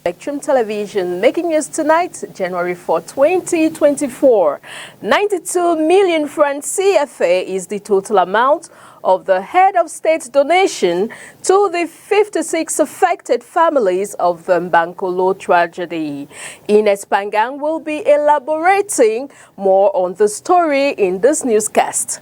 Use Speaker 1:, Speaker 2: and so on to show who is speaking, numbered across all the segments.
Speaker 1: Spectrum Television, making news tonight, January 4, 2024. 92 million francs CFA is the total amount of the head of state donation to the 56 affected families of the Mbankolo tragedy. Ines Pangang will be elaborating more on the story in this newscast.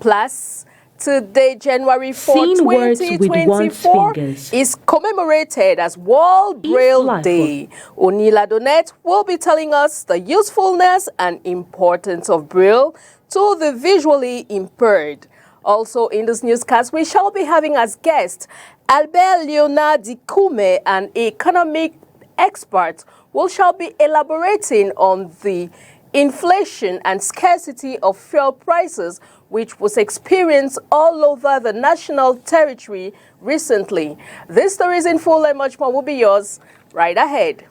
Speaker 1: Plus, today, January 4, 2024, is commemorated as World Braille Day. Onila Donet will be telling us the usefulness and importance of Braille to the visually impaired. Also in this newscast, we shall be having as guest Albert Leonard Dikume, an economic expert, who shall be elaborating on the inflation and scarcity of fuel prices, which was experienced all over the national territory recently. This story is in full and much more will be yours right ahead.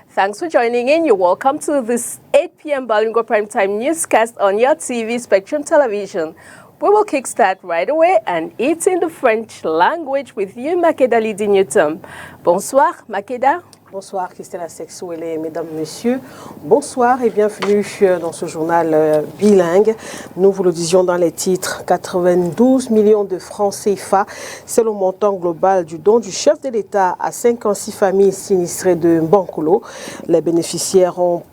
Speaker 1: Thanks for joining in. You're welcome to this 8 p.m. Balingo Primetime newscast on your TV, Spectrum Television. We will kickstart right away, and it's in the French language with you, Makeda Lydie Newton. Bonsoir, Makeda.
Speaker 2: Bonsoir Christelle Sexuelle, mesdames, messieurs. Bonsoir et bienvenue dans ce journal bilingue. Nous vous le disions dans les titres, 92 millions de francs CFA, c'est le montant global du don du chef de l'État à 56 familles sinistrées de Mbankolo. Les bénéficiaires ont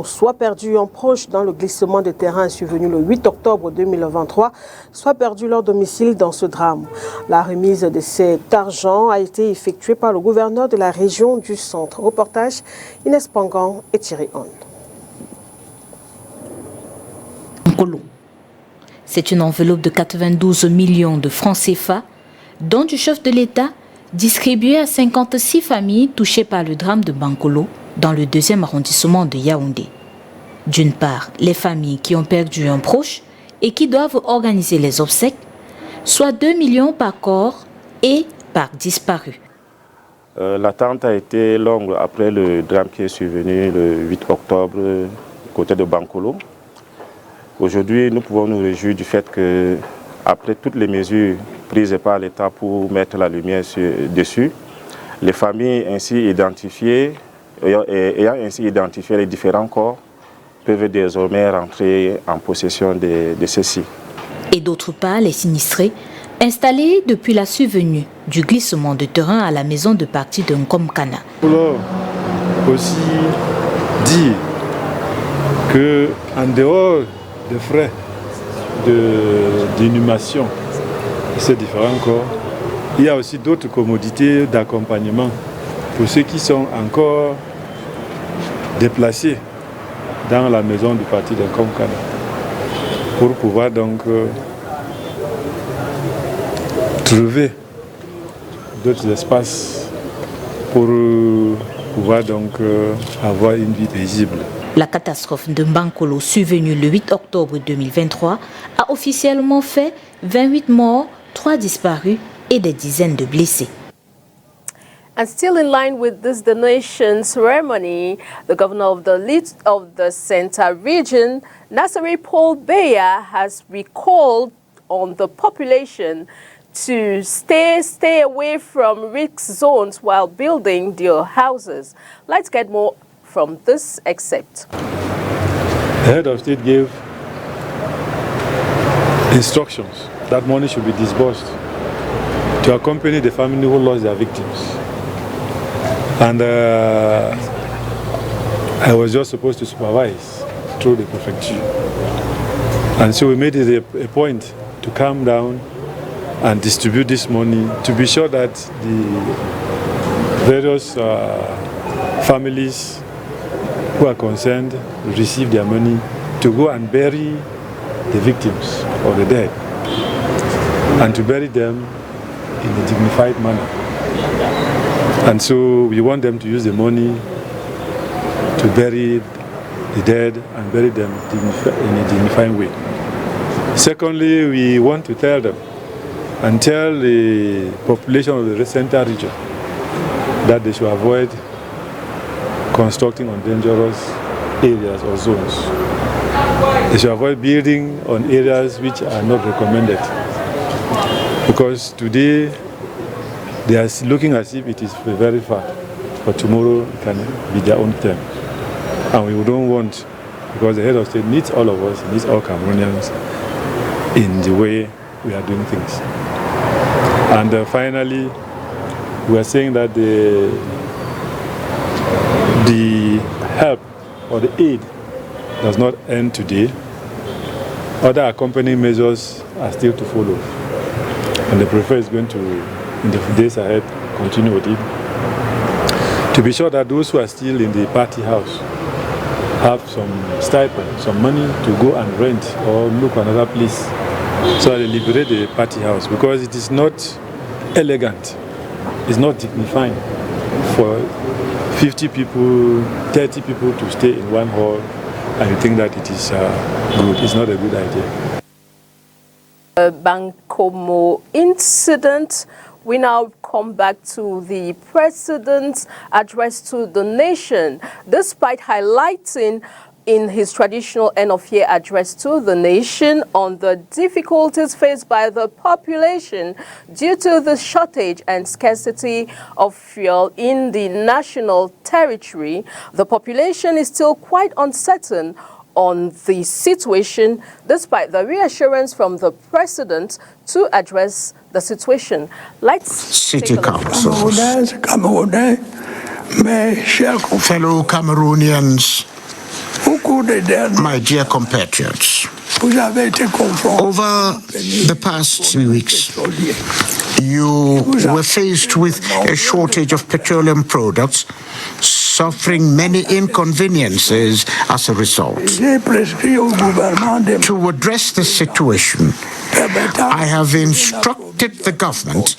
Speaker 2: soit perdu un proche dans le glissement de terrain survenu le 8 octobre 2023, soit perdu leur domicile dans ce drame. La remise de cet argent a été effectuée par le gouverneur de la région du Centre. Reportage Inès Pangang et Thierry Hon.
Speaker 3: C'est une enveloppe de 92 millions de francs CFA, dont du chef de l'État, distribuée à 56 familles touchées par le drame de Mbankolo dans le 2e arrondissement de Yaoundé. D'une part, les familles qui ont perdu un proche et qui doivent organiser les obsèques, soit 2 millions par corps et par disparu.
Speaker 4: L'attente a été longue après le drame qui est survenu le 8 octobre côté de Mbankolo. Aujourd'hui, nous pouvons nous réjouir du fait que, après toutes les mesures prises par l'État pour mettre la lumière dessus, les familles ainsi identifiées, ayant ainsi identifié les différents corps, peuvent désormais rentrer en possession de ceux-ci.
Speaker 3: Et d'autre part, les sinistrés, installés depuis la survenue du glissement de terrain à la maison de parti de Nkomkana.
Speaker 5: Pour aussi dire qu'en dehors des frais d'inhumation de ces différents corps, il y a aussi d'autres commodités d'accompagnement pour ceux qui sont encore déplacés dans la maison du parti de Nkomkana, pour pouvoir donc trouver d'autres espaces pour pouvoir donc avoir une vie paisible.
Speaker 3: La catastrophe de Mbankolo survenue le 8 octobre 2023 a officiellement fait 28 morts, 3 disparus et des dizaines de blessés.
Speaker 1: And still in line with this donation ceremony, the governor of the Center region, Nasari Paul Beya, has recalled on the population to stay away from risk zones while building their houses. Let's get more from this excerpt.
Speaker 5: The head of state gave instructions that money should be disbursed to accompany the family who lost their victims. And I was just supposed to supervise through the prefecture. And so we made it a point to come down and distribute this money to be sure that the various families who are concerned receive their money to go and bury the victims or the dead, and to bury them in a dignified manner. And so we want them to use the money to bury the dead and bury them in a dignified way. Secondly, we want to tell them and tell the population of the Center region that they should avoid constructing on dangerous areas or zones. They should avoid building on areas which are not recommended, because today they are looking as if it is very far. but tomorrow it can be their own turn. And we don't want, because the head of state needs all of us, needs all Cameroonians in the way we are doing things. And finally, we are saying that the help or the aid does not end today. Other accompanying measures are still to follow. And the Prefect is going to, in the days ahead, continue with it. To be sure that those who are still in the party house have some stipend, some money to go and rent or look for another place. So they liberate the party house, because it is not elegant, it's not dignifying for 50 people, 30 people to stay in one hall and you think that it is good. It's not a good idea.
Speaker 1: Bankomo incident. We now come back to the President's address to the nation. Despite highlighting in his traditional end-of-year address to the nation on the difficulties faced by the population due to the shortage and scarcity of fuel in the national territory, the population is still quite uncertain on the situation, despite the reassurance from the President to address the situation. Let's
Speaker 6: City Council. Fellow Cameroonians, my dear compatriots, over the past 3 weeks, you were faced with a shortage of petroleum products, suffering many inconveniences as a result. To address the situation, I have instructed the government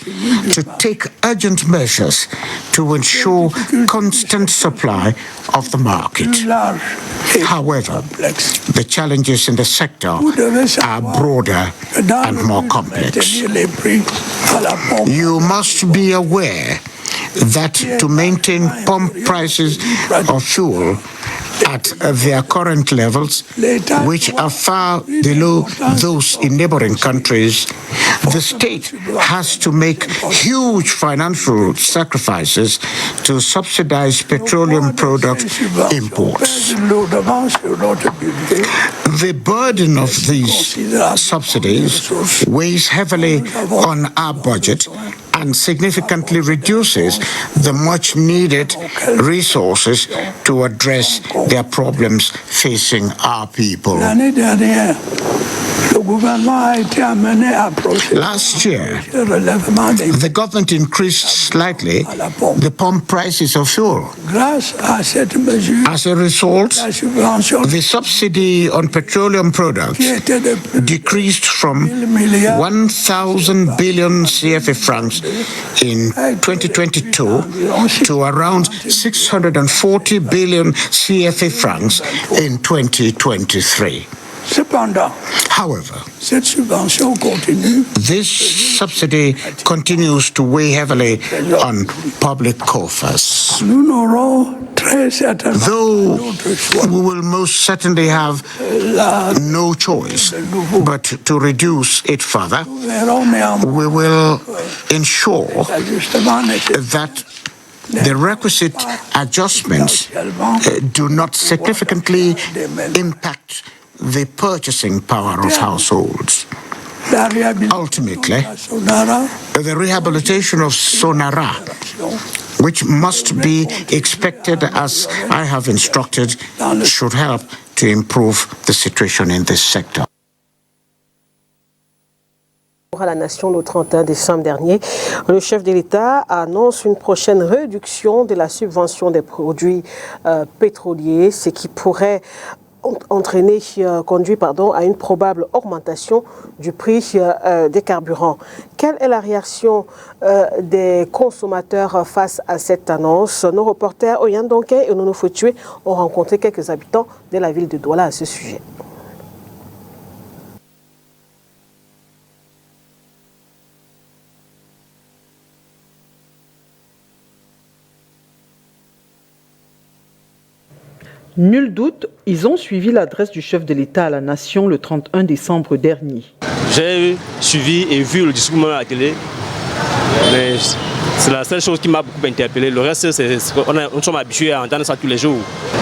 Speaker 6: to take urgent measures to ensure constant supply of the market. However, the challenges in the sector are broader and more complex. You must be aware that to maintain pump prices of fuel at their current levels, which are far below those in neighboring countries, the state has to make huge financial sacrifices to subsidize petroleum product imports. The burden of these subsidies weighs heavily on our budget and significantly reduces the much-needed resources to address their problems facing our people. Last year, the government increased slightly the pump prices of fuel. As a result, the subsidy on petroleum products decreased from 1,000 billion CFA francs in 2022 to around 640 billion CFA francs in 2023. However, this subsidy continues to weigh heavily on public coffers. Though we will most certainly have no choice but to reduce it further, we will ensure that the requisite adjustments do not significantly impact the purchasing power of households. Ultimately, the rehabilitation of Sonara, which must be expected as I have instructed, should help to improve the situation in this sector.
Speaker 2: À la nation le 31 décembre dernier, le chef de l'État annonce une prochaine réduction de la subvention des produits pétroliers, ce qui pourrait conduit à une probable augmentation du prix des carburants. Quelle est la réaction des consommateurs face à cette annonce? Nos reporters Oyan Donké et Nono Foutué ont rencontré quelques habitants de la ville de Douala à ce sujet.
Speaker 7: Nul doute, ils ont suivi l'adresse du chef de l'État à la nation le 31 décembre dernier.
Speaker 8: J'ai suivi et vu le discours à la télé, mais C'est la seule chose qui m'a beaucoup interpellé. Le reste, nous sommes habitués à entendre ça tous les jours.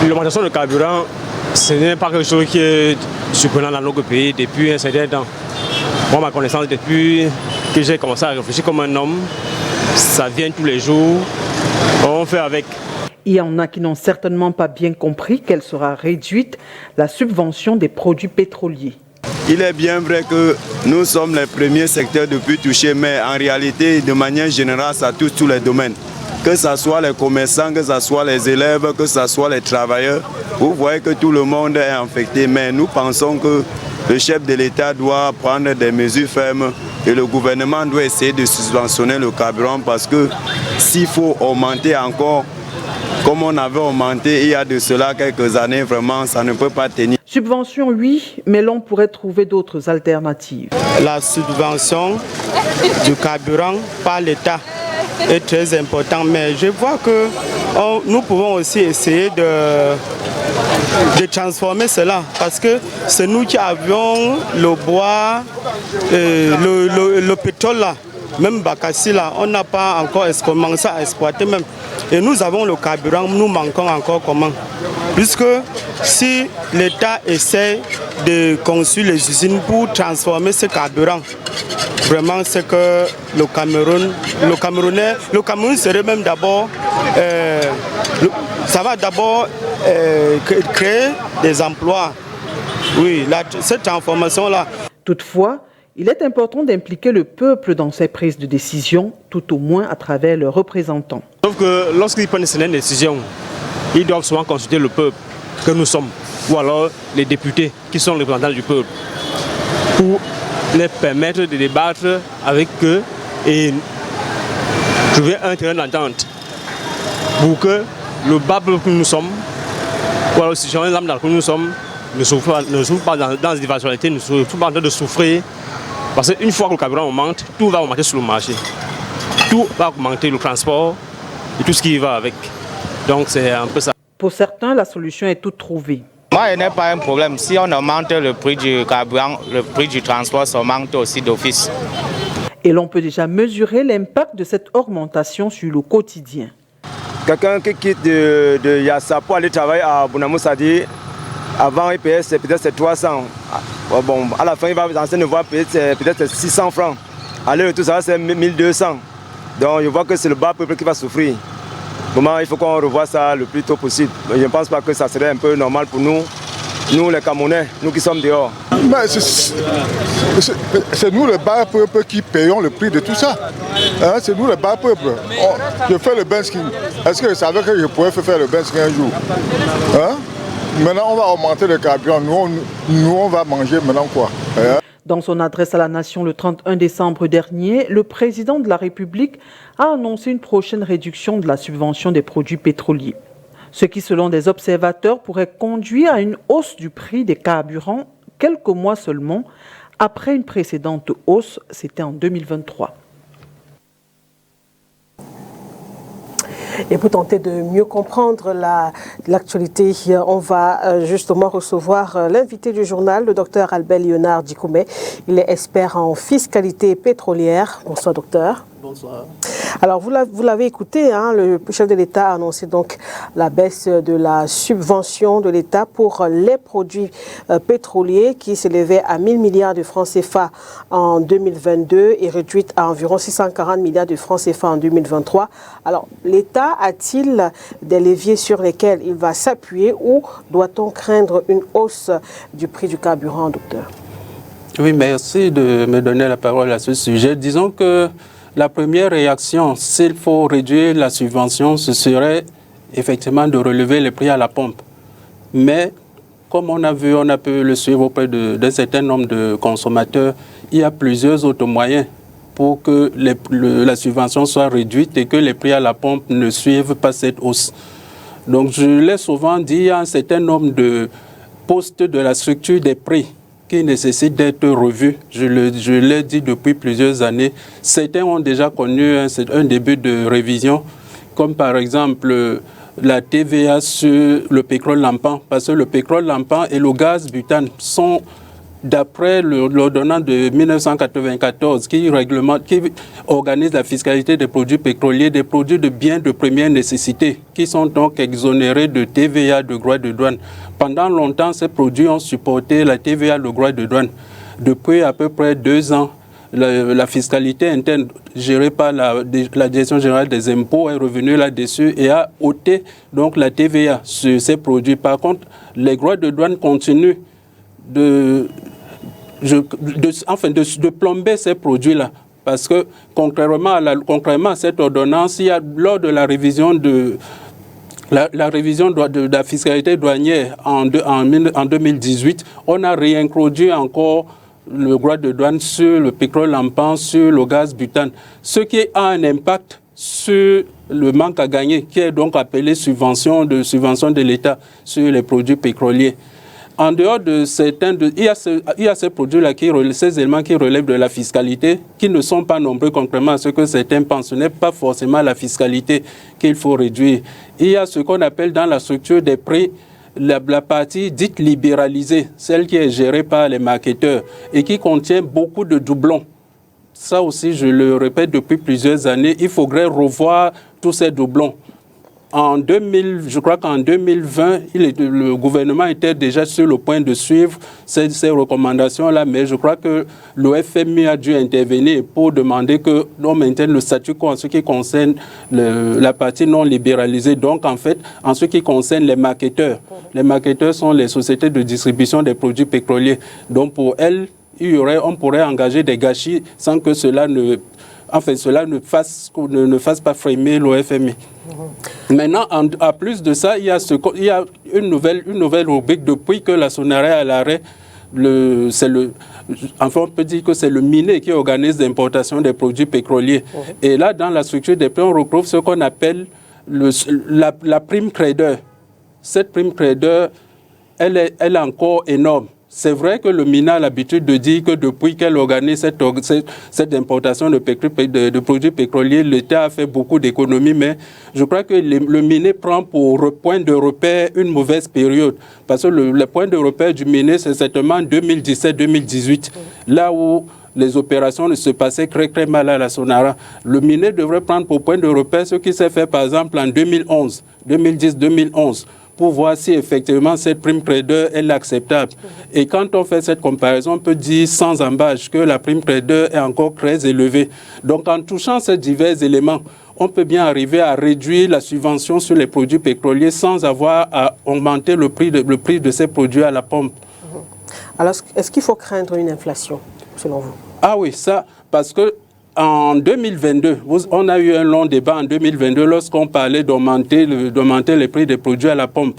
Speaker 8: L'augmentation de carburant, ce n'est pas quelque chose qui est surprenant dans notre pays depuis un certain temps. Moi, ma connaissance, depuis que j'ai commencé à réfléchir comme un homme, ça vient tous les jours, on fait avec.
Speaker 7: Il y en a qui n'ont certainement pas bien compris qu'elle sera réduite, la subvention des produits pétroliers.
Speaker 9: Il est bien vrai que nous sommes les premiers secteurs de plus touchés, mais en réalité, de manière générale, ça touche tous les domaines. Que ce soit les commerçants, que ce soit les élèves, que ce soit les travailleurs. Vous voyez que tout le monde est infecté, mais nous pensons que le chef de l'État doit prendre des mesures fermes et le gouvernement doit essayer de subventionner le carburant parce que s'il faut augmenter encore, comme on avait augmenté il y a de cela quelques années, vraiment, ça ne peut pas tenir.
Speaker 7: Subvention, oui, mais l'on pourrait trouver d'autres alternatives.
Speaker 10: La subvention du carburant par l'État est très importante, mais je vois que nous pouvons aussi essayer de transformer cela, parce que c'est nous qui avions le bois, le pétrole là, même Bakassi là, on n'a pas encore commencé à exploiter même. Et nous avons le carburant, nous manquons encore comment? Puisque si l'État essaie de construire les usines pour transformer ce carburant, vraiment c'est que le Cameroun serait même d'abord, ça va d'abord créer des emplois. Oui, cette transformation-là.
Speaker 7: Toutefois, il est important d'impliquer le peuple dans ces prises de décision, tout au moins à travers leurs représentants.
Speaker 8: Sauf que lorsqu'ils prennent certaines décisions, ils doivent souvent consulter le peuple que nous sommes, ou alors les députés qui sont les représentants du peuple, pour les permettre de débattre avec eux et trouver un terrain d'entente pour que le bas peuple que nous sommes, ou alors les citoyens lambda que nous sommes, ne souffrent pas dans des éventualités, ne souffrent pas de souffrir. Parce qu'une fois que le carburant augmente, tout va augmenter sur le marché. Tout va augmenter, le transport et tout ce qui va avec. Donc c'est un peu ça.
Speaker 7: Pour certains, la solution est toute trouvée.
Speaker 11: Moi, il n'y a pas un problème. Si on augmente le prix du carburant, le prix du transport augmente aussi d'office.
Speaker 7: Et l'on peut déjà mesurer l'impact de cette augmentation sur le quotidien.
Speaker 12: Quelqu'un qui quitte de Yassa pour aller travailler à Bounamoussadi, avant il payait peut-être 300. Bon, à la fin, il va devoir payer peut-être 600 francs. Aller-retour, ça va c'est 1200. Donc je vois que c'est le bas peuple qui va souffrir. Vraiment, il faut qu'on revoie ça le plus tôt possible. Je ne pense pas que ça serait un peu normal pour nous les Camerounais, nous qui sommes dehors.
Speaker 13: C'est nous le bas peuple qui payons le prix de tout ça. Hein, c'est nous le bas peuple. Je fais le banking. Est-ce que je savais que je pouvais faire le banking un jour? Hein? Maintenant, on va augmenter le carburant. Nous, on va manger maintenant quoi?
Speaker 7: Dans son adresse à la nation le 31 décembre dernier, le président de la République a annoncé une prochaine réduction de la subvention des produits pétroliers. Ce qui, selon des observateurs, pourrait conduire à une hausse du prix des carburants quelques mois seulement après une précédente hausse, c'était en 2023.
Speaker 2: Et pour tenter de mieux comprendre l'actualité, on va justement recevoir l'invité du journal, le docteur Albert Léonard Dikoumé. Il est expert en fiscalité pétrolière. Bonsoir docteur.
Speaker 14: Bonsoir.
Speaker 2: Alors vous l'avez écouté, hein, le chef de l'État a annoncé donc la baisse de la subvention de l'État pour les produits pétroliers qui s'élevait à 1000 milliards de francs CFA en 2022 et réduite à environ 640 milliards de francs CFA en 2023. Alors l'État a-t-il des leviers sur lesquels il va s'appuyer ou doit-on craindre une hausse du prix du carburant, docteur?
Speaker 14: Oui, merci de me donner la parole à ce sujet. Disons que la première réaction, s'il faut réduire la subvention, ce serait effectivement de relever les prix à la pompe. Mais comme on a vu, on a pu le suivre auprès d'un certain nombre de consommateurs, il y a plusieurs autres moyens pour que la subvention soit réduite et que les prix à la pompe ne suivent pas cette hausse. Donc je l'ai souvent dit, il y a un certain nombre de postes de la structure des prix qui nécessitent d'être revus. Je l'ai dit depuis plusieurs années. Certains ont déjà connu un début de révision, comme par exemple la TVA sur le pétrole lampant, parce que le pétrole lampant et le gaz butane sont d'après l'ordonnance de 1994 qui organise la fiscalité des produits pétroliers, des produits de biens de première nécessité, qui sont donc exonérés de TVA, de droits de douane. Pendant longtemps, ces produits ont supporté la TVA, le droit de douane. Depuis à peu près 2 ans, la fiscalité interne gérée par la Direction générale des impôts est revenue là-dessus et a ôté donc la TVA sur ces produits. Par contre, les droits de douane continuent de plomber ces produits-là. Parce que contrairement à cette ordonnance, lors de la révision de la fiscalité douanière en 2018, on a réintroduit encore le droit de douane sur le pétrole en pan, sur le gaz butane, ce qui a un impact sur le manque à gagner, qui est donc appelé subvention de l'État sur les produits pétroliers. En dehors de certains, il y a ces produits-là, ces éléments qui relèvent de la fiscalité, qui ne sont pas nombreux, contrairement à ce que certains pensent. Ce n'est pas forcément la fiscalité qu'il faut réduire. Il y a ce qu'on appelle dans la structure des prix, la partie dite libéralisée, celle qui est gérée par les marketeurs et qui contient beaucoup de doublons. Ça aussi, je le répète depuis plusieurs années, il faudrait revoir tous ces doublons. Je crois qu'en 2020, le gouvernement était déjà sur le point de suivre ces recommandations-là, mais je crois que le FMI a dû intervenir pour demander que l'on maintienne le statu quo en ce qui concerne la partie non libéralisée. Donc, en fait, en ce qui concerne les marketeurs. Les marketeurs sont les sociétés de distribution des produits pétroliers. Donc, pour elles, on pourrait engager des gâchis sans que cela ne fasse pas frémir le FMI. Maintenant, à plus de ça, il y a une nouvelle rubrique depuis que la SONARER est à l'arrêt. On peut dire que c'est le MINE qui organise l'importation des produits pétroliers. Et là, dans la structure des prix, on retrouve ce qu'on appelle la prime trader. Cette prime trader, elle est encore énorme. C'est vrai que le MINE a l'habitude de dire que depuis qu'elle organise cette importation de produits pétroliers, l'État a fait beaucoup d'économies, mais je crois que le MINE prend pour point de repère une mauvaise période. Parce que le point de repère du MINE, c'est certainement 2017-2018, là où les opérations se passaient très très mal à la SONARA. Le MINE devrait prendre pour point de repère ce qui s'est fait par exemple en 2010-2011. Pour voir si effectivement cette prime trader est acceptable. Et quand on fait cette comparaison, on peut dire sans embâche que la prime trader est encore très élevée. Donc en touchant ces divers éléments, on peut bien arriver à réduire la subvention sur les produits pétroliers sans avoir à augmenter le prix de ces produits à la pompe.
Speaker 2: Alors est-ce qu'il faut craindre une inflation, selon vous?
Speaker 14: Ah oui, ça, parce que en 2022, on a eu un long débat en 2022 lorsqu'on parlait d'augmenter les prix des produits à la pompe.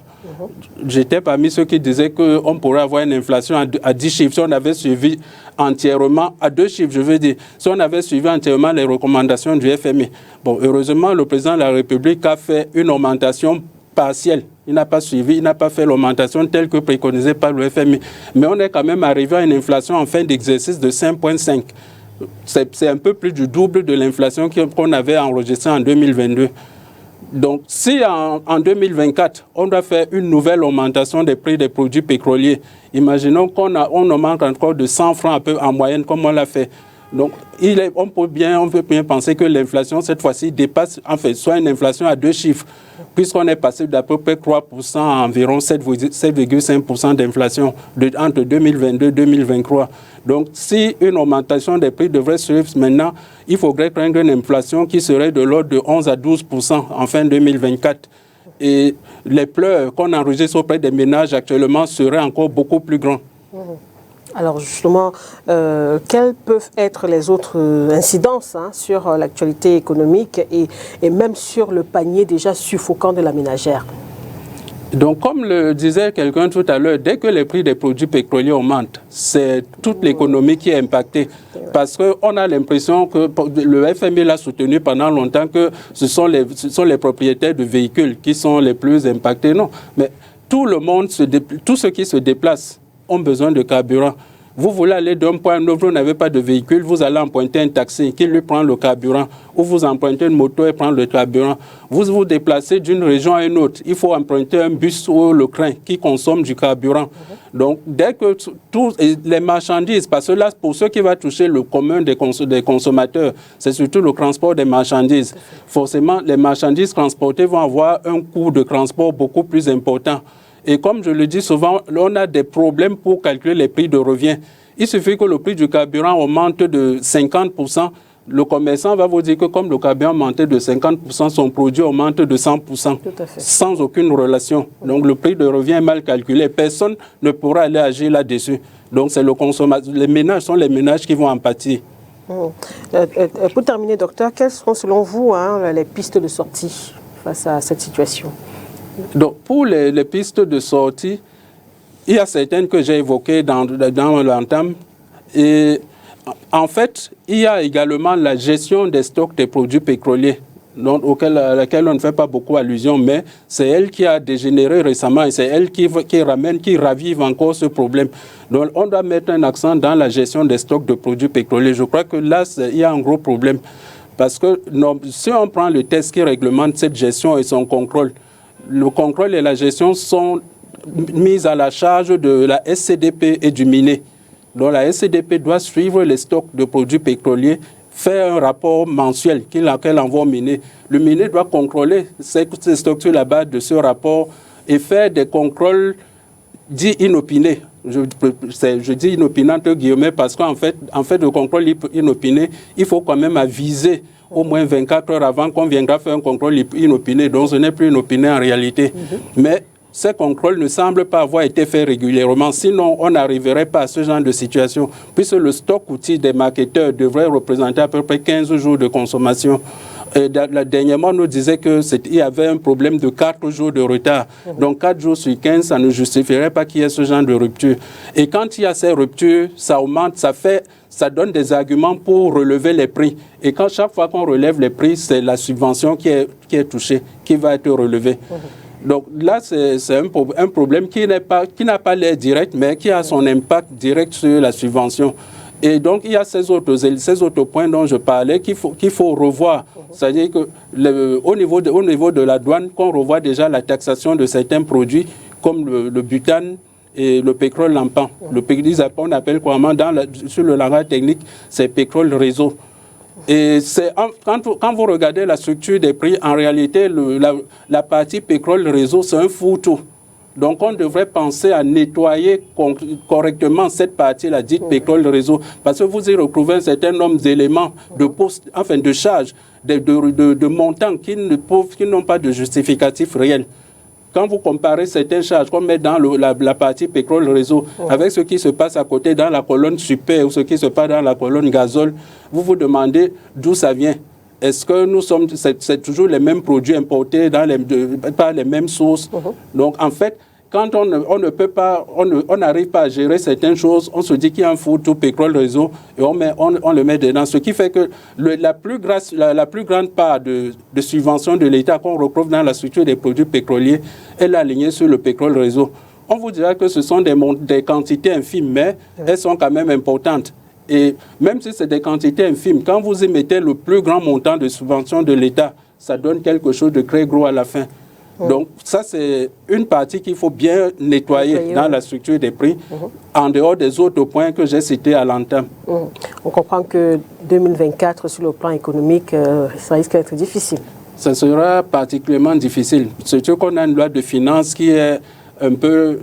Speaker 14: J'étais parmi ceux qui disaient qu'on pourrait avoir une inflation à 10 chiffres si on avait suivi entièrement, à 2 chiffres je veux dire, si on avait suivi entièrement les recommandations du FMI. Bon, heureusement, le président de la République a fait une augmentation partielle. Il n'a pas fait l'augmentation telle que préconisée par le FMI. Mais on est quand même arrivé à une inflation en fin d'exercice de 5,5%. C'est un peu plus du double de l'inflation qu'on avait enregistrée en 2022. Donc, si en 2024, on doit faire une nouvelle augmentation des prix des produits pétroliers, imaginons qu'on augmente encore de 100 francs un peu en moyenne, comme on l'a fait. Donc, on peut bien penser que l'inflation, cette fois-ci, dépasse, soit une inflation à 2 chiffres, puisqu'on est passé d'à peu près 3% à environ 7,5% d'inflation entre 2022 et 2023. Donc, si une augmentation des prix devrait suivre maintenant, il faudrait craindre une inflation qui serait de l'ordre de 11 à 12% en fin 2024. Et les pleurs qu'on enregistre auprès des ménages actuellement seraient encore beaucoup plus grands.
Speaker 2: Alors justement, quelles peuvent être les autres incidences sur l'actualité économique et même sur le panier déjà suffocant de la ménagère?
Speaker 14: Donc, comme le disait quelqu'un tout à l'heure, dès que les prix des produits pétroliers augmentent, c'est toute l'économie qui est impactée. Parce qu'on a l'impression que le FMI l'a soutenu pendant longtemps que ce sont les propriétaires de véhicules qui sont les plus impactés. Non, mais tout le monde, tous ceux qui se déplacent ont besoin de carburant. Vous voulez aller d'un point à un autre, vous n'avez pas de véhicule, vous allez emprunter un taxi qui lui prend le carburant, ou vous empruntez une moto et prend le carburant. Vous vous déplacez d'une région à une autre, il faut emprunter un bus ou le train qui consomme du carburant. Donc, dès que tous les marchandises, parce que là, pour ceux qui vont toucher le commun des consommateurs, c'est surtout le transport des marchandises. Forcément, les marchandises transportées vont avoir un coût de transport beaucoup plus important. Et comme je le dis souvent, on a des problèmes pour calculer les prix de revient. Il suffit que le prix du carburant augmente de 50%. Le commerçant va vous dire que comme le carburant augmente de 50%, son produit augmente de 100%, sans aucune relation. Donc le prix de revient est mal calculé. Personne ne pourra aller agir là-dessus. Donc c'est le consommateur. Les ménages sont les ménages qui vont en pâtir.
Speaker 2: Pour terminer, docteur, quelles sont selon vous les pistes de sortie face à cette situation?
Speaker 14: Donc, pour les pistes de sortie, il y a certaines que j'ai évoquées dans l'entame. Et en fait, il y a également la gestion des stocks des produits pétroliers, à laquelle on ne fait pas beaucoup allusion, mais c'est elle qui a dégénéré récemment et c'est elle qui ravive encore ce problème. Donc, on doit mettre un accent dans la gestion des stocks de produits pétroliers. Je crois que là, il y a un gros problème. Parce que si on prend le texte qui réglemente cette gestion et son contrôle, le contrôle et la gestion sont mis à la charge de la SCDP et du minier. Donc la SCDP doit suivre les stocks de produits pétroliers, faire un rapport mensuel qu'elle envoie au minier. Le minier doit contrôler ces stocks sur la base de ce rapport et faire des contrôles dits inopinés. Je dis inopiné entre guillemets parce qu'en fait, le contrôle inopiné, il faut quand même aviser au moins 24 heures avant qu'on viendra faire un contrôle inopiné. Donc ce n'est plus inopiné en réalité. Mais ces contrôles ne semblent pas avoir été faits régulièrement. Sinon, on n'arriverait pas à ce genre de situation. Puisque le stock outil des marketeurs devrait représenter à peu près 15 jours de consommation. Et dernièrement, on nous disait qu'il y avait un problème de 4 jours de retard. Donc 4 jours sur 15, ça ne justifierait pas qu'il y ait ce genre de rupture. Et quand il y a ces ruptures, ça augmente, ça donne des arguments pour relever les prix. Et chaque fois qu'on relève les prix, c'est la subvention qui est touchée, qui va être relevée. Donc là, c'est un problème qui n'a pas l'air direct, mais qui a son impact direct sur la subvention. Et donc, il y a ces autres points dont je parlais qu'il faut revoir. C'est-à-dire qu'au niveau de la douane, qu'on revoit déjà la taxation de certains produits, comme le butane et le pétrole lampant. Le pétrole, on appelle couramment sur le langage technique, c'est pétrole réseau. Et quand vous regardez la structure des prix, en réalité, la partie pétrole réseau, c'est un fourre-tout. Donc, on devrait penser à nettoyer correctement cette partie-là, dite pétrole réseau, parce que vous y retrouvez un certain nombre d'éléments, de charges, de montants qui n'ont pas de justificatif réel. Quand vous comparez certaines charges qu'on met dans la partie pétrole réseau avec ce qui se passe à côté dans la colonne super ou ce qui se passe dans la colonne gazole, vous vous demandez d'où ça vient. Est-ce que c'est toujours les mêmes produits importés par les mêmes sources? Donc, en fait, quand on n'arrive pas à gérer certaines choses, on se dit qu'il y a un fourre-tout pétrole réseau et on le met dedans. Ce qui fait que la plus grande part de subvention de l'État qu'on retrouve dans la structure des produits pétroliers est alignée sur le pétrole réseau. On vous dira que ce sont des quantités infimes, mais elles sont quand même importantes. Et même si c'est des quantités infimes, quand vous y mettez le plus grand montant de subvention de l'État, ça donne quelque chose de très gros à la fin. Donc ça, c'est une partie qu'il faut bien nettoyer dans la structure des prix, en dehors des autres points que j'ai cités à l'entame.
Speaker 2: On comprend que 2024, sur le plan économique, ça risque d'être difficile.
Speaker 14: Ça sera particulièrement difficile. Surtout qu'on a une loi de finances qui est un peu...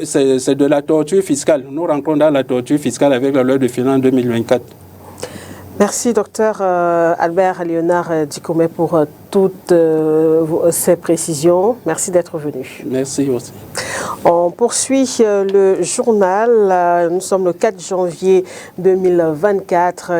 Speaker 14: C'est de la torture fiscale. Nous rentrons dans la torture fiscale avec la loi de finances 2024.
Speaker 2: Merci, docteur Albert Léonard Dikome, pour toutes ces précisions. Merci d'être venu.
Speaker 14: Merci aussi.
Speaker 2: On poursuit le journal. Nous sommes le 4 janvier 2024.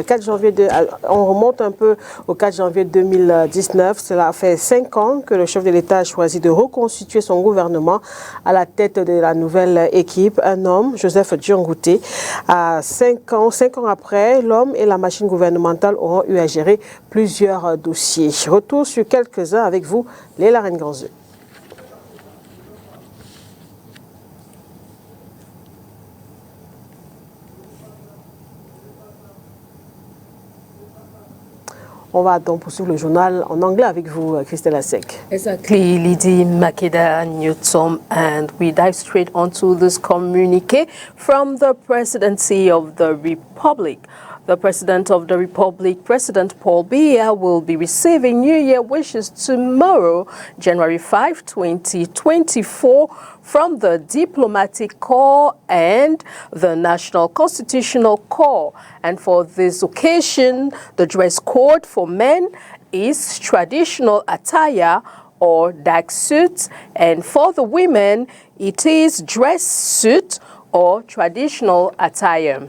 Speaker 2: On remonte un peu au 4 janvier 2019. Cela fait 5 ans que le chef de l'État a choisi de reconstituer son gouvernement à la tête de la nouvelle équipe. Un homme, Joseph Diongouté. 5 ans après, l'homme et la machine gouvernementale auront eu à gérer plusieurs dossiers. Retour sur quelques-uns avec vous, Léla Renganzeux. On va donc poursuivre le journal en anglais avec vous, Christelle Asek.
Speaker 1: Exactly, Lydie Makeda Newton, and we dive straight onto this communique from the Presidency of the Republic. The President of the Republic, President Paul Biya, will be receiving New Year wishes tomorrow, January 5, 2024, from the Diplomatic Corps and the National Constitutional Corps. And for this occasion, the dress code for men is traditional attire or dark suit, and for the women, it is dress suit or traditional attire.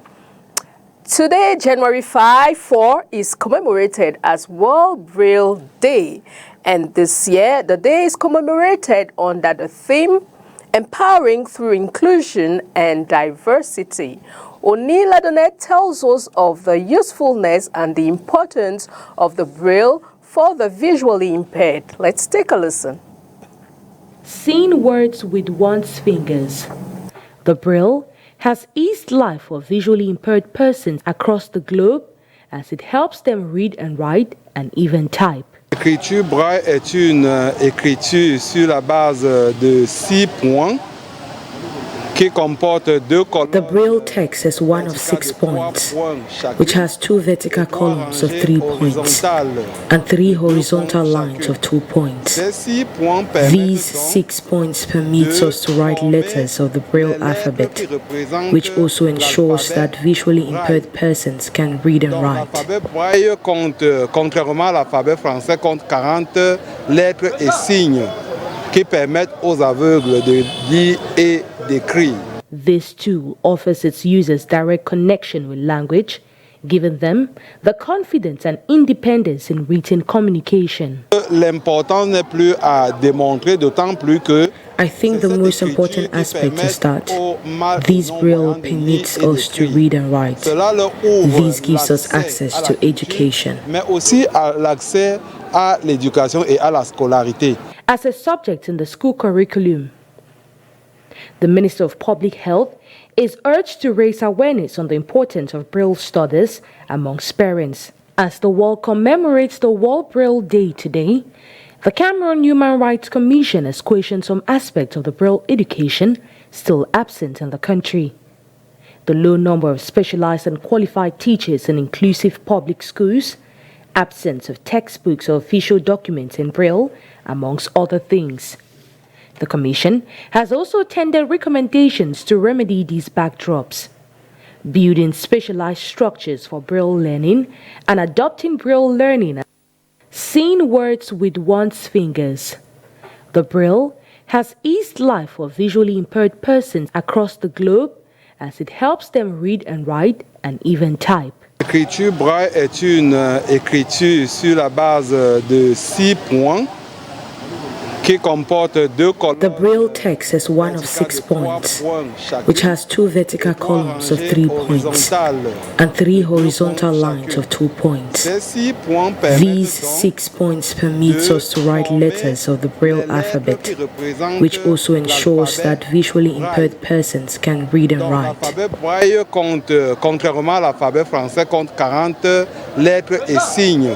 Speaker 1: Today, January 4 is commemorated as World Braille Day, and this year the day is commemorated under the theme Empowering Through Inclusion and Diversity. Oni Ladonet tells us of the usefulness and the importance of the Braille for the visually impaired. Let's take a listen.
Speaker 15: Seeing words with one's fingers. The Braille has eased life for visually impaired persons across the globe as it helps them read and write and even type.
Speaker 16: L'écriture braille est une écriture sur la base de 6 points qui comporte 2 colonnes.
Speaker 15: The Braille text is one of 6 points, which has 2 vertical columns of 3 points and 3 horizontal lines of 2 points. These 6 points permits us to write letters of the Braille alphabet, which also ensures that visually impaired persons can read and write.
Speaker 16: L'alphabet braille compte, contrairement à l'alphabet français, compte 40 lettres et signes qui permettent aux aveugles de lire et d'écrire.
Speaker 15: This too offers its users direct connection with language, giving them the confidence and independence in written communication.
Speaker 16: L'important n'est plus à démontrer, d'autant plus que
Speaker 15: I think the most important aspect is that these Braille permits us to read and write. This gives us access to education.
Speaker 16: Mais aussi à l'accès à l'éducation et à la scolarité.
Speaker 15: As a subject in the school curriculum, the Minister of Public Health is urged to raise awareness on the importance of Braille studies amongst parents. As the world commemorates the World Braille Day today, the Cameroon Human Rights Commission has questioned some aspects of the Braille education still absent in the country. The low number of specialized and qualified teachers in inclusive public schools, absence of textbooks or official documents in Braille, amongst other things. The Commission has also tendered recommendations to remedy these backdrops, building specialized structures for Braille learning and adopting Braille learning. Seeing words with one's fingers. The Braille has eased life for visually impaired persons across the globe as it helps them read and write and even type.
Speaker 16: L'écriture braille est une écriture sur la base de 6 points qui comporte 2 colonnes.
Speaker 15: The Braille text is one of 6 points, which has 2 vertical columns of 3 points and 3 horizontal lines of 2 points. These 6 points permits us to write letters of the Braille alphabet, which also ensures that visually impaired persons can read and write.
Speaker 16: L'alphabet braille compte, contrairement à l'alphabet français, compte 40 lettres et signes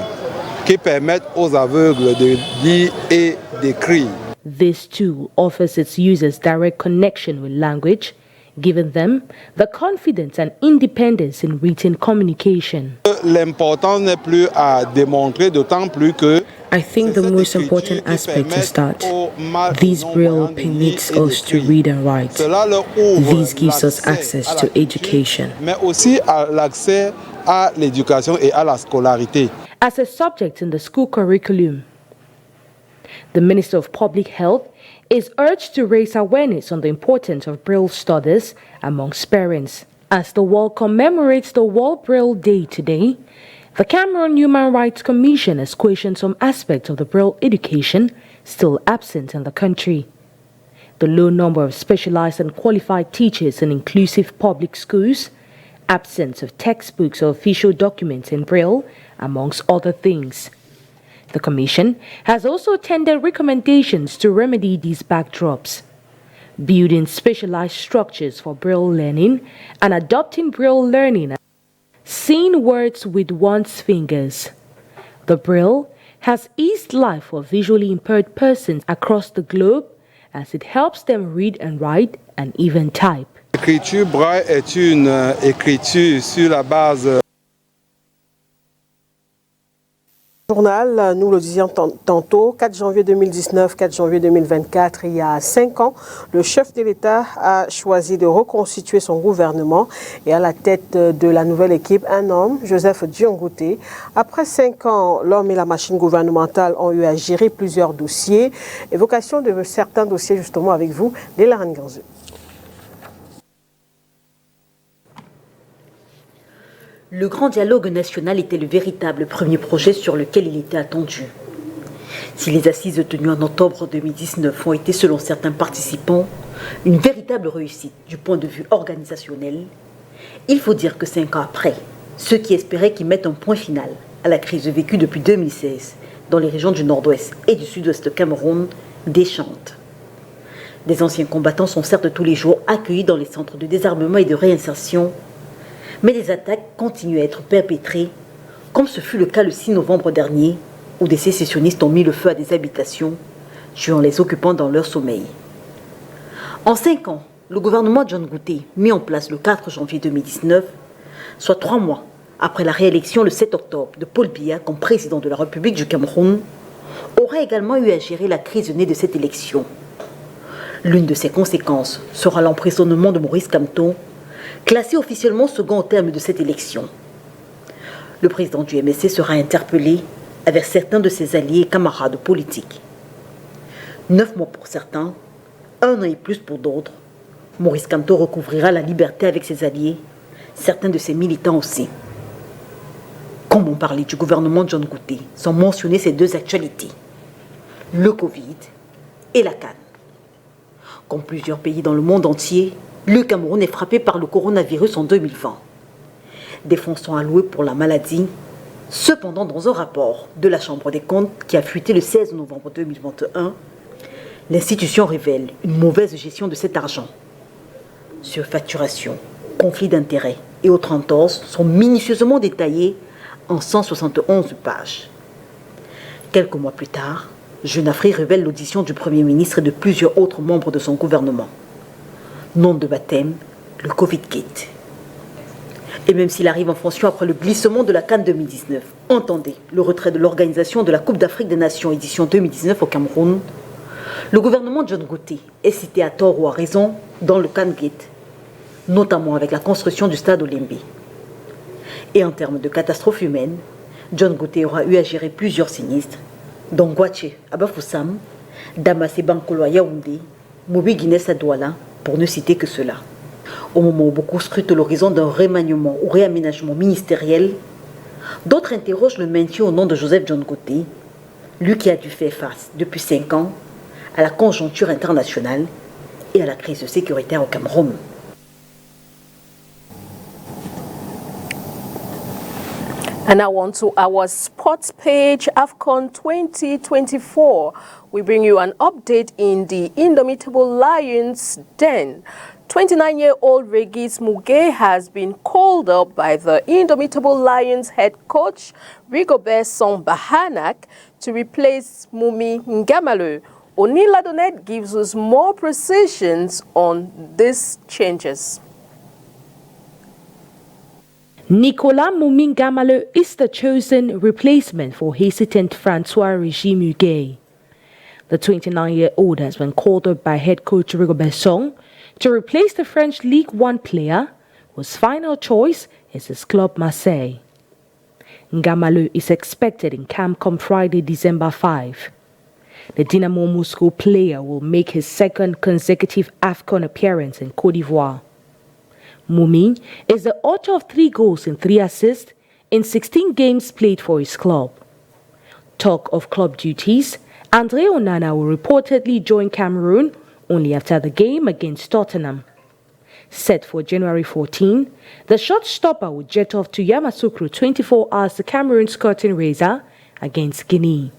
Speaker 16: qui permettent aux aveugles de lire et d'écrire.
Speaker 15: This too offers its users direct connection with language, giving them the confidence and independence in written communication.
Speaker 16: L'important n'est plus à démontrer, d'autant plus que
Speaker 15: I think the most important aspect is that these Braille permits us to read and write. This gives us access to education.
Speaker 16: Mais aussi à l'accès à l'éducation et à la scolarité.
Speaker 15: As a subject in the school curriculum, the Minister of Public Health is urged to raise awareness on the importance of Braille studies amongst parents. As the world commemorates the World Braille Day today, the Cameroon Human Rights Commission has questioned some aspects of the Braille education still absent in the country. The low number of specialized and qualified teachers in inclusive public schools, absence of textbooks or official documents in Braille, amongst other things. The Commission has also tendered recommendations to remedy these backdrops, building specialized structures for Braille learning and adopting Braille learning. Seeing words with one's fingers. The Braille has eased life for visually impaired persons across the globe as it helps them read and write and even type.
Speaker 16: L'écriture braille est une écriture sur la base.
Speaker 2: Journal, nous le disions tantôt, 4 janvier 2019, 4 janvier 2024, il y a 5 ans, le chef de l'État a choisi de reconstituer son gouvernement et à la tête de la nouvelle équipe, un homme, Joseph Dion-Ngouté. Après 5 ans, l'homme et la machine gouvernementale ont eu à gérer plusieurs dossiers. Évocation de certains dossiers justement avec vous, Léla Ranganzou.
Speaker 17: Le grand dialogue national était le véritable premier projet sur lequel il était attendu. Si les assises tenues en octobre 2019 ont été, selon certains participants, une véritable réussite du point de vue organisationnel, il faut dire que 5 ans après, ceux qui espéraient qu'ils mettent un point final à la crise vécue depuis 2016 dans les régions du nord-ouest et du sud-ouest de Cameroun déchantent. Des anciens combattants sont certes tous les jours accueillis dans les centres de désarmement et de réinsertion, mais les attaques continuent à être perpétrées, comme ce fut le cas le 6 novembre dernier, où des sécessionnistes ont mis le feu à des habitations, tuant les occupants dans leur sommeil. En 5 ans, le gouvernement Dion-Ngouté, mis en place le 4 janvier 2019, soit 3 mois après la réélection le 7 octobre de Paul Biya comme président de la République du Cameroun, aurait également eu à gérer la crise née de cette élection. L'une de ses conséquences sera l'emprisonnement de Maurice Kamto, classé officiellement second au terme de cette élection. Le président du MSC sera interpellé avec certains de ses alliés et camarades politiques. 9 mois pour certains, 1 an et plus pour d'autres, Maurice Kamto recouvrira la liberté avec ses alliés, certains de ses militants aussi. Comment parler du gouvernement Dion-Ngouté sans mentionner ces deux actualités, le Covid et la CAN? Comme plusieurs pays dans le monde entier, le Cameroun est frappé par le coronavirus en 2020. Des fonds sont alloués pour la maladie. Cependant, dans un rapport de la Chambre des comptes qui a fuité le 16 novembre 2021, l'institution révèle une mauvaise gestion de cet argent. Surfacturation, conflits d'intérêts et autres entorses sont minutieusement détaillés en 171 pages. Quelques mois plus tard, Jeune Afrique révèle l'audition du Premier ministre et de plusieurs autres membres de son gouvernement. Nom de baptême, le Covid-Gate. Et même s'il arrive en fonction après le glissement de la CAN 2019, entendez le retrait de l'organisation de la Coupe d'Afrique des Nations édition 2019 au Cameroun, le gouvernement Dion-Ngouté est cité à tort ou à raison dans le CAN-Gate, notamment avec la construction du stade Olembe. Et en termes de catastrophes humaines, Dion-Ngouté aura eu à gérer plusieurs sinistres, dont Gwache à Bafoussam, Damas et Bankolo à Yaoundé, Mobi Guinness à Douala, pour ne citer que cela. Au moment où beaucoup scrutent l'horizon d'un remaniement ou réaménagement ministériel, d'autres interrogent le maintien au nom de Joseph Dion-Ngouté, lui qui a dû faire face depuis 5 ans à la conjoncture internationale et à la crise sécuritaire au Cameroun.
Speaker 1: And now on to our sports page, AFCON 2024. We bring you an update in the Indomitable Lions den. 29-year-old Regis Muge has been called up by the Indomitable Lions head coach Rigobert Song Bahanak to replace Mumi Ngamalu. Onila Donet gives us more precisions on these changes.
Speaker 15: Nicolas Mumi-Ngamalu is the chosen replacement for hesitant François-Régis Muguet. The 29-year-old has been called up by head coach Rigobert Song to replace the French Ligue 1 player, whose final choice is his club Marseille. Ngamalu is expected in camp come Friday, December 5. The Dynamo Moscow player will make his second consecutive AFCON appearance in Côte d'Ivoire. Mumi is the author of 3 goals and 3 assists in 16 games played for his club. Talk of club duties, Andre Onana will reportedly join Cameroon only after the game against Tottenham. Set for January 14, the shot stopper will jet off to Yamoussoukro 24 hours to Cameroon's curtain raiser against Guinea.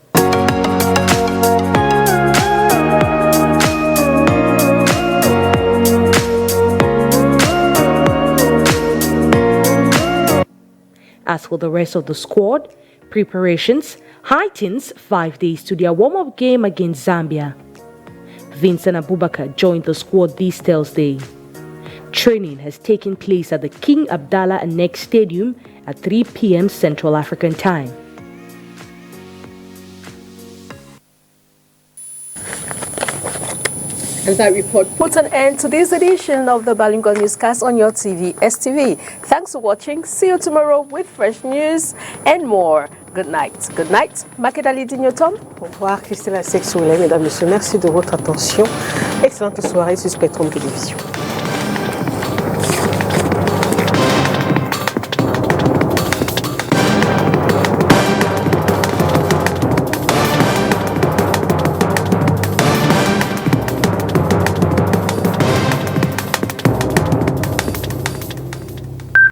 Speaker 15: As for the rest of the squad, Preparations heightens 5 days to their warm-up game against Zambia. Vincent Abubakar joined the squad this Thursday. Training has taken place at the King Abdallah Annex Stadium at 3 p.m. Central African Time.
Speaker 1: And that report puts an end to this edition of the Bilingual Newscast on your TV, STV. Thanks for watching. See you tomorrow with fresh news and more. Good night. Good night. Makedali Dignotom.
Speaker 2: Au revoir, Christelle Sexoulet. Mesdames, Messieurs, merci de votre attention. Excellente soirée sur Spectrum Télévision.